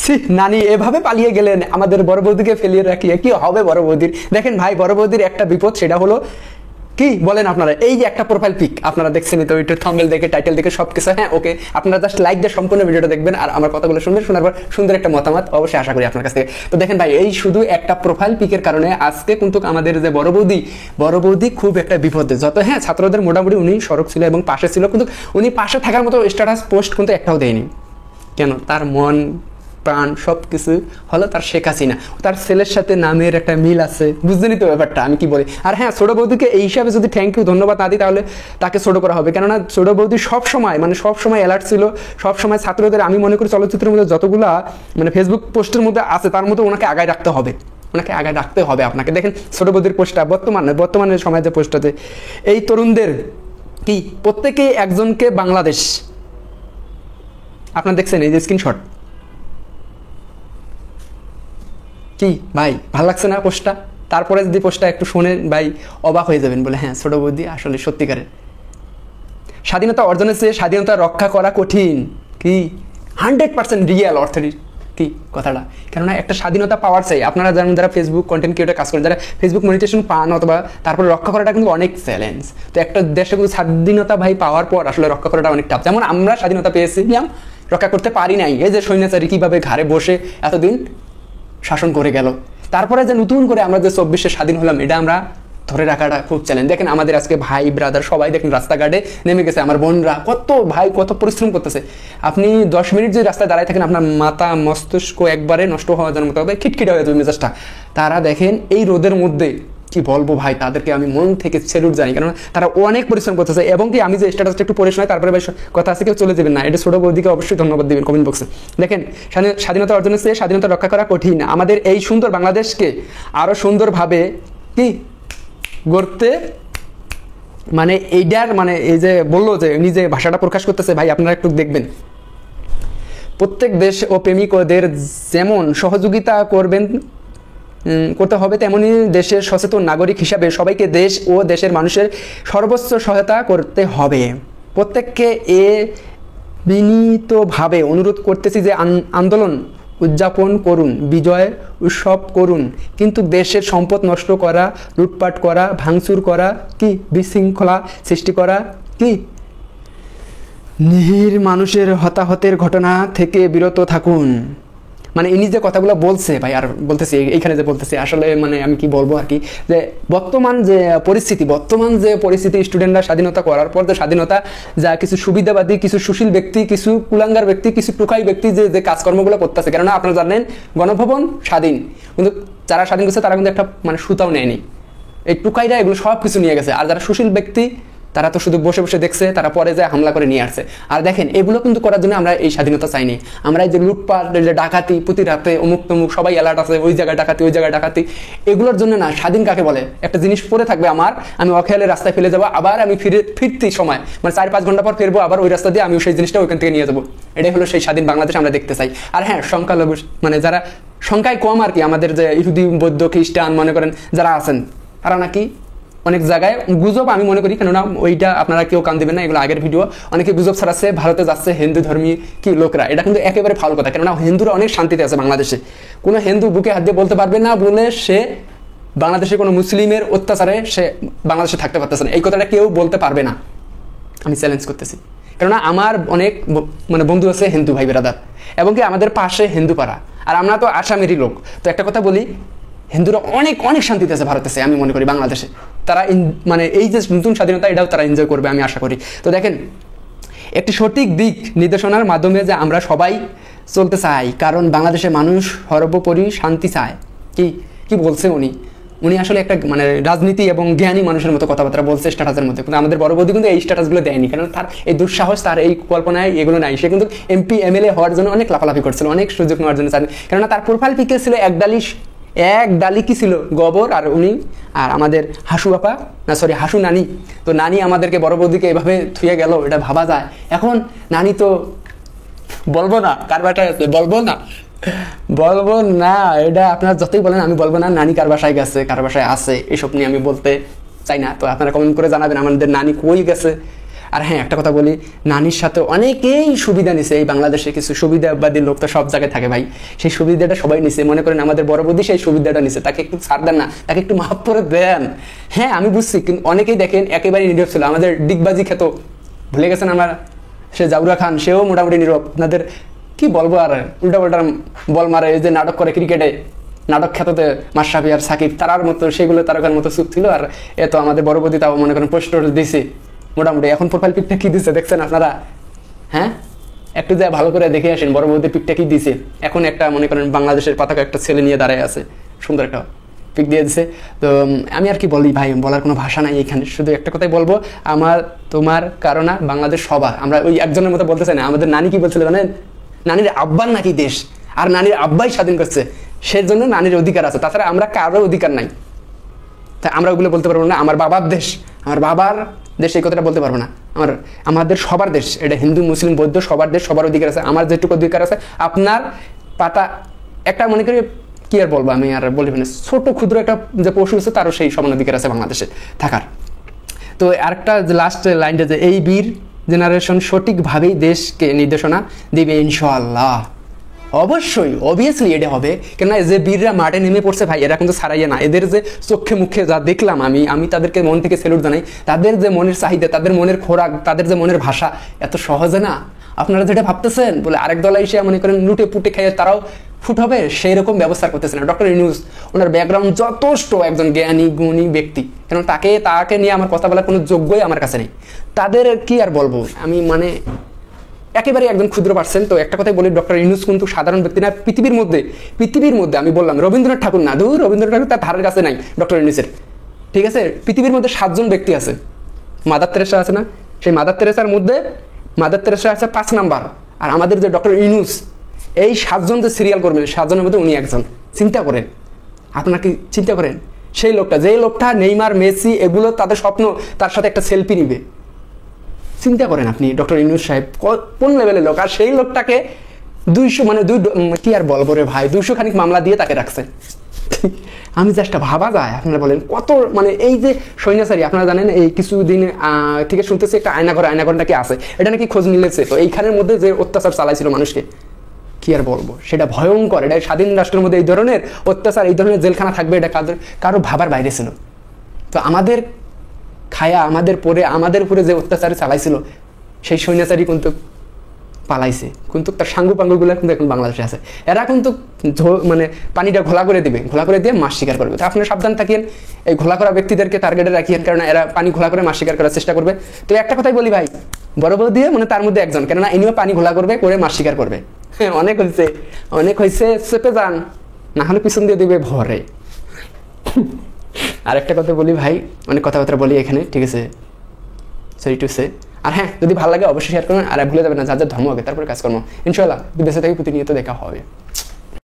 C নানি এভাবে পালিয়ে গেলেন আমাদের বড় বৌদিকে ফেলিয়ে রাখিয়ে, কি হবে বড় বৌদির? দেখেন ভাই, বড় বৌদির একটা বিপদ, সেটা হলো কি বলেন আপনারা, এই যে একটা প্রোফাইল পিক আপনারা দেখছেন তো, একটু থাম্বনেল দেখে টাইটেল দেখে সবকিছু, হ্যাঁ ওকে, আপনারা জাস্ট লাইক দিয়ে সম্পূর্ণ ভিডিওটা দেখবেন আর আমার কথাগুলো শুনবেন, শোনার পর সুন্দর একটা মতামত অবশ্যই আশা করি আপনার কাছ থেকে। তো দেখেন ভাই, এই শুধু একটা প্রোফাইল পিকের কারণে আজকে কিন্তু আমাদের যে বড় বৌদি খুব একটা বিপদে, যত হ্যাঁ ছাত্রদের মোটামুটি উনি সরব ছিল এবং পাশে ছিল, কিন্তু উনি পাশে থাকার মতো স্ট্যাটাস পোস্ট কিন্তু একটাও দেয়নি। কেন? তার মন প্রাণ সব কিছু হলো তার শেখ হাসিনা, তার ছেলের সাথে নামের একটা মিল আছে, বুঝলেনই তো ব্যাপারটা আমি কি বলি। আর হ্যাঁ, ছোট বৌদিকে এই হিসাবে যদি থ্যাংক ইউ ধন্যবাদ না দিই তাহলে তাকে ছোট করা হবে, কেননা ছোট বৌদি সবসময় অ্যালার্ট ছিল, সবসময় ছাত্রদের, আমি মনে করি চলচ্চিত্রের মধ্যে যতগুলা ফেসবুক পোস্টের মধ্যে আছে তার মধ্যে ওনাকে আগায় রাখতে হবে, আপনাকে। দেখেন ছোট বৌদির পোস্টটা বর্তমানের সময় যে পোস্টটাতে এই তরুণদের কি প্রত্যেকেই একজনকে বাংলাদেশ, আপনারা দেখছেন এই যে স্ক্রিনশট, কি ভাই ভালো লাগছে না পোস্টটা? তারপরে যদি পোস্টটা একটু শোনেন ভাই অবাক হয়ে যাবেন, বলে হ্যাঁ ছোট বৌদি আসলে সত্যিকারের। স্বাধীনতা অর্জনের চেয়ে স্বাধীনতা রক্ষা করা কঠিন, কি 100% রিয়েল অর্থের কি কথাটা। কেননা একটা স্বাধীনতা পাওয়ার চাই, আপনারা জানেন যারা ফেসবুক কন্টেন্ট ক্রিয়েটর কাজ করেন, যারা ফেসবুক মনিটাইজেশন পান অথবা তারপরে রক্ষা করাটা কিন্তু অনেক চ্যালেঞ্জ। তো একটা দেশে কিন্তু স্বাধীনতা ভাই পাওয়ার পর আসলে রক্ষা করাটা অনেক টাফ। যেমন আমরা স্বাধীনতা পেয়েছিলাম, রক্ষা করতে পারি নাই, এই যে সৈন্যচারী কিভাবে ঘাড়ে বসে এতদিন শাসন করে গেল, তারপরে যে নতুন করে আমরা যে 24-এ স্বাধীন হলাম, এটা আমরা ধরে রাখাটা খুব চ্যালেঞ্জ। দেখেন আমাদের আজকে ভাই ব্রাদার সবাই দেখেন রাস্তাঘাটে নেমে গেছে, আমার বোনরা কত পরিশ্রম করতেছে। আপনি 10 মিনিট যদি রাস্তায় দাঁড়ায় থাকেন, আপনার মাথা মস্তিষ্ক একবারে নষ্ট হওয়া যাওয়ার মতো হবে, খিটখিটে হয়ে যাবে মেজাজটা। তারা দেখেন এই রোদের মধ্যে, কি বলবো ভাই, তাদেরকে আমি মন থেকে স্যালুট জানি, কারণ তারা অনেক পরিশ্রম করতেছে। এবং কি আমি যে স্ট্যাটাসটা একটু পড়ে শোনাই, তারপরে ভাই কথা আছে, কেউ চলে যাবেন না, এটা ছোট বৌদিকে অবশ্যই ধন্যবাদ দিবেন কমেন্ট বক্সে। দেখেন, স্বাধীনতা অর্জনের চেয়ে স্বাধীনতা রক্ষা করা কঠিন, আমাদের এই সুন্দর বাংলাদেশকে আরো সুন্দরভাবে কি গড়তে, এইটার এই যে বললো যে নিজে ভাষাটা প্রকাশ করতেছে, ভাই আপনারা একটু দেখবেন। প্রত্যেক দেশ ও প্রেমিকদের যেমন সহযোগিতা করতে হবে, তেমনি দেশের সচেতন নাগরিক হিসাবে সবাইকে দেশ ও দেশের মানুষের সর্বোচ্চ সহায়তা করতে হবে। প্রত্যেককে বিনীতভাবে অনুরোধ করতেছি যে আন্দোলন উদযাপন করুন, বিজয় উৎসব করুন, কিন্তু দেশের সম্পদ নষ্ট করা, লুটপাট করা, ভাঙচুর করা, কি বিশৃঙ্খলা সৃষ্টি করা, কি নিরীহ মানুষের হতাহতের ঘটনা থেকে বিরত থাকুন। ইনি যে কথাগুলো বলছে ভাই, আর বলতেছি এইখানে যে বলতেছি আসলে আমি কি বলবো আর কি, যে বর্তমান যে পরিস্থিতি স্টুডেন্টরা স্বাধীনতা করার পর যে স্বাধীনতা যা কিছু সুবিধাবাদী, কিছু সুশীল ব্যক্তি, কিছু কুলাঙ্গার ব্যক্তি, কিছু টুকাই ব্যক্তি যে কাজকর্মগুলো করতেছে। কেননা আপনারা জানেন গণভবন স্বাধীন, কিন্তু যারা স্বাধীন করছে তারা কিন্তু একটা সুতাও নেয়নি, এই টুকাইরা এগুলো সব কিছু নিয়ে গেছে। আর যারা সুশীল ব্যক্তি তারা তো শুধু বসে বসে দেখছে, তারা পরে যায় হামলা করে নিয়ে আসছে। আর দেখেন এগুলো কিন্তু করার জন্য আমরা এই স্বাধীনতা চাইনি, আমরা এই যে লুটপাট, যে ডাকাতি, প্রতি রাতে অমুক তমুক সবাই অ্যালার্ট আছে, ওই জায়গায় ডাকাতি, ওই জায়গায় ডাকাতি, এগুলোর জন্য না। স্বাধীন কাকে বলে? একটা জিনিস পড়ে থাকবে আমি অখেয়ালে রাস্তায় ফেলে যাবো, আবার আমি ফিরতি সময় 4-5 ঘন্টা পর ফিরবো, আবার ওই রাস্তা দিয়ে আমি সেই জিনিসটা ওইখান থেকে নিয়ে যাবো। এটাই হলো সেই স্বাধীন বাংলাদেশ আমরা দেখতে চাই। আর হ্যাঁ, সংখ্যালঘু যারা সংখ্যায় কম আর কি, আমাদের যে ইহুদি, বৌদ্ধ, খ্রিস্টান মনে করেন যারা আছেন, তারা নাকি অনেক জায়গায় গুজব, আমি মনে করি, কেননা ওইটা আপনারা কেউ কান দেবেন না, এগুলো আগের ভিডিও, অনেকে গুজব ছড়াচ্ছে ভারতে যাচ্ছে হিন্দু ধর্মী কি লোকরা, এটা কিন্তু একেবারে ফাউল কথা। কেননা হিন্দুরা অনেক শান্তিতে আছে বাংলাদেশে, কোনো হিন্দু বুকে হাত দিয়ে বলতে পারবে না বলে সে বাংলাদেশে কোনো মুসলিমের অত্যাচারে সে বাংলাদেশে থাকতে পারতেছে না, এই কথাটা কেউ বলতে পারবে না, আমি চ্যালেঞ্জ করতেছি। কেননা আমার অনেক বন্ধু আছে হিন্দু ভাই বেরাদার, এবং কি আমাদের পাশে হিন্দু পাড়া, আর আমরা তো আসামেরই লোক। তো একটা কথা বলি, হিন্দুরা অনেক অনেক শান্তিতে আছে ভারতে, আমি মনে করি বাংলাদেশে তারা এই যে নতুন স্বাধীনতা, এটাও তারা এনজয় করবে আমি আশা করি। তো দেখেন, একটি সঠিক দিক নির্দেশনার মাধ্যমে যে আমরা সবাই চলতে চাই, কারণ বাংলাদেশের মানুষ সর্বোপরি শান্তি চায়। কি বলছে উনি আসলে একটা রাজনীতি এবং জ্ঞানী মানুষের মতো কথাবার্তা বলছে স্ট্যাটাসের মধ্যে, কিন্তু আমাদের বড় বৌদি কিন্তু এই স্ট্যাটাসগুলো দেয়নি, কারণ তার এই দুঃসাহস, তার এই কল্পনায় এগুলো নাই। সে কিন্তু MP MLA হওয়ার জন্য অনেক লাফালাফি করছিল, অনেক সুযোগ নেওয়ার জন্য চান, কেননা তার প্রোফাইল পিকে ছিল এক ডালি কি ছিল গোবর, আর উনি আর আমাদের হাসু নানি। তো নানি আমাদেরকে বড় বৌদিকে এভাবে থুয়ে গেল, এটা ভাবা যায়? এখন নানি তো বলবো না কার বাসায় আছে, বলবো না, এটা আপনারা যতই বলেন আমি বলবো না নানি কার বাসায় গেছে, কার বাসায় আছে, এসব নিয়ে আমি বলতে চাই না। তো আপনারা কমেন্ট করে জানাবেন আমাদের নানি কই গেছে। আর হ্যাঁ, একটা কথা বলি, নানির সাথে অনেকেই সুবিধা নিছে। এই বাংলাদেশে কিছু সুবিধাবাদী লোক তো সব জায়গায় থাকে ভাই, সেই সুবিধাটা সবাই নিছে। মনে করেন আমাদের বড় বৌদি সেই সুবিধাটা নিছে, তাকে একটু ছাড় দেন না, তাকে একটু মাফ করে দেন। হ্যাঁ আমি বুঝছি, কিন্তু অনেকেই দেখেন একেবারে নীরব ছিল। আমাদের ডিগবাজি খেত, ভুলে গেছেন আমার সে জাউরা খান, সেও মোটামুটি নীরব। আপনাদের কি বলবো আর, উল্টা পাল্টা বল মারে, এই যে নাটক করে ক্রিকেটে, নাটক খ্যাততে মাশরাফি আর সাকিব, তারার মতো সেগুলো তারকার মতো চুপ ছিল। আর এত আমাদের বড় বৌদি তাও মনে করেন পোস্ট দিছে মোটামুটি। এখন প্রোফাইল পিকটা কি দিছে দেখছেন আপনারা? হ্যাঁ একটু যা ভালো করে দেখে আসেন বড় বৌদির পিকটা কি দিছে। এখন একটা মনে করেন বাংলাদেশের পতাকা একটা ছেলে নিয়ে দাঁড়ায় আছে, সুন্দর একটা পিক দিয়ে দিছে। তো আমি আর কি বলি ভাই, বলার কোনো ভাষা নাই এখানে। শুধু একটা কথাই বলবো, আমার তোমার কারণ বাংলাদেশ সবার। আমরা ওই একজনের মতো বলতে চাই না। আমাদের নানি কি বলছিল জানেন? নানির আব্বার নাকি দেশ, আর নানির আব্বাই স্বাধীন করছে, সেজন্য নানির অধিকার আছে, তাছাড়া আমরা কারো অধিকার নাই। তাই আমরা ওগুলো বলতে পারবো না আমার বাবার দেশ, আমার বাবার দেশ, এই কথাটা বলতে পারবো না। আমাদের সবার দেশ, এটা হিন্দু মুসলিম বৌদ্ধ সবার দেশ, সবার অধিকার আছে। আমার যেটুকু অধিকার আছে, আপনার পাতা একটা মনে করি কি আর বলবো, আমি আর বলবো না, ছোট ক্ষুদ্র একটা যে পশু আছে তারও সেই সমান অধিকার আছে বাংলাদেশে থাকার। তো আরেকটা লাস্ট লাইনটা, যে এই বীর জেনারেশন সঠিকভাবেই দেশকে নির্দেশনা দিবে ইনশাআল্লাহ। অবশ্যই অবভিয়াসলি এটা হবে, কেননা যে বীররা মাঠে নেমে পড়ছে ভাই, এরা কিন্তু ছাড়াইয়া না। এদের যে চোখে মুখে যা দেখলাম আমি তাদেরকে মন থেকে স্যালুট জানাই। তাদের যে মনের চাহিদা, তাদের মনের খোরাক, তাদের যে মনের ভাষা, এত সহজে না। আপনারা যেটা ভাবতেছেন বলে আরেক দল এসে মনে করেন লুটে পুটে খাইয়ে তারাও ফুট হবে, সেই রকম ব্যবস্থা করতেছে না ডক্টর ইউনূস। ওনার ব্যাকগ্রাউন্ড যথেষ্ট একজন জ্ঞানী গুণী ব্যক্তি, কেন তাকে নিয়ে আমার কথা বলার কোনো যোগ্যই আমার কাছে নেই। তাদের কি আর বলবো আমি, মানে একেবারে একজন ক্ষুদ্র পার্সেন্ট। তো একটা কথাই বলি, ডক্টর ইউনূস কিন্তু সাধারণ ব্যক্তি না। পৃথিবীর মধ্যে আমি বললাম রবীন্দ্রনাথ ঠাকুর না, রবীন্দ্রনাথ ঠাকুর তার ধারের কাছে নাই ডক্টর ইউনূসের, ঠিক আছে? পৃথিবীর মধ্যে 7 জন ব্যক্তি আছে। মাদার তেরেসা আছে না, সেই মাদার তেরেসার মধ্যে মাদার তেরেসা আছে 5 নাম্বার, আর আমাদের যে ডক্টর ইউনূস, এই 7 জন যে সিরিয়াল করবেন, 7 জনের মধ্যে উনি একজন। চিন্তা করেন, আপনারা কি চিন্তা করেন? সেই লোকটা, যেই লোকটা নেইমার মেসি এগুলো তাদের স্বপ্ন, তার সাথে একটা সেলফি নিবে। চিন্তা করেন আপনি ডক্টর ইউনূস সাহেব কোন লেভেলের লোক। আর সেই লোকটাকে 200 মানে কি আর বলবো রে ভাই, 200 খানিক মামলা দিয়ে তাকে রাখছে। আমি জাস্ট ভাবা যায়, আপনারা বলেন কত, মানে এই যে সৈন্যাচারী, আপনারা জানেন এই কিছুদিন থেকে শুনতেছি একটা আয়নাঘর নাকি আছে, এটা নাকি খোঁজ মিলেছে। তো এইখানের মধ্যে যে অত্যাচার চালাইছিল মানুষকে, কি আর বলবো, সেটা ভয়ঙ্কর। এটা স্বাধীন রাষ্ট্রের মধ্যে এই ধরনের অত্যাচার, এই ধরনের জেলখানা থাকবে, এটা কারো ভাবার বাইরে ছিল। তো আমাদের খায়া, আমাদের উপরে যে অত্যাচার চালাইছিল, সেই সৈন্যাচারী কিন্তু পালাইছে, কিন্তু তার সাঙ্গু পাঙ্গুগুলো কিন্তু এখন বাংলাদেশে আছে। এরা কিন্তু মানে পানিটা ঘোলা করে দিবে, ঘোলা করে দিয়ে মাছ শিকার করবে। তো আপনি সাবধান থাকেন, এই ঘোলা করা ব্যক্তিদেরকে টার্গেটে রাখিয়েন, কারণ এরা পানি ঘোলা করে মাছ শিকার করার চেষ্টা করবে। তো একটা কথাই বলি ভাই, বড় বড় দিয়ে মানে তার মধ্যে একজন, কেননা ইনিও পানি ঘোলা করবে, করে মাছ শিকার করবে। হ্যাঁ অনেক হয়েছে, চেপে যান, না হলে পিছন দিয়ে দিবে ভরে। আর একটা কথা বলি ভাই, অনেক কথাবার্তা বলি এখানে, ঠিক আছে, সরি টু সে। আর হ্যাঁ, যদি ভালো লাগে অবশ্যই শেয়ার করবেন, আর ভুলে যাবেন না যার যার ধর্ম হবে তারপরে কাজ করবো। ইনশাআল্লাহ বেঁচে থেকে প্রতিনিয়ত দেখা হবে।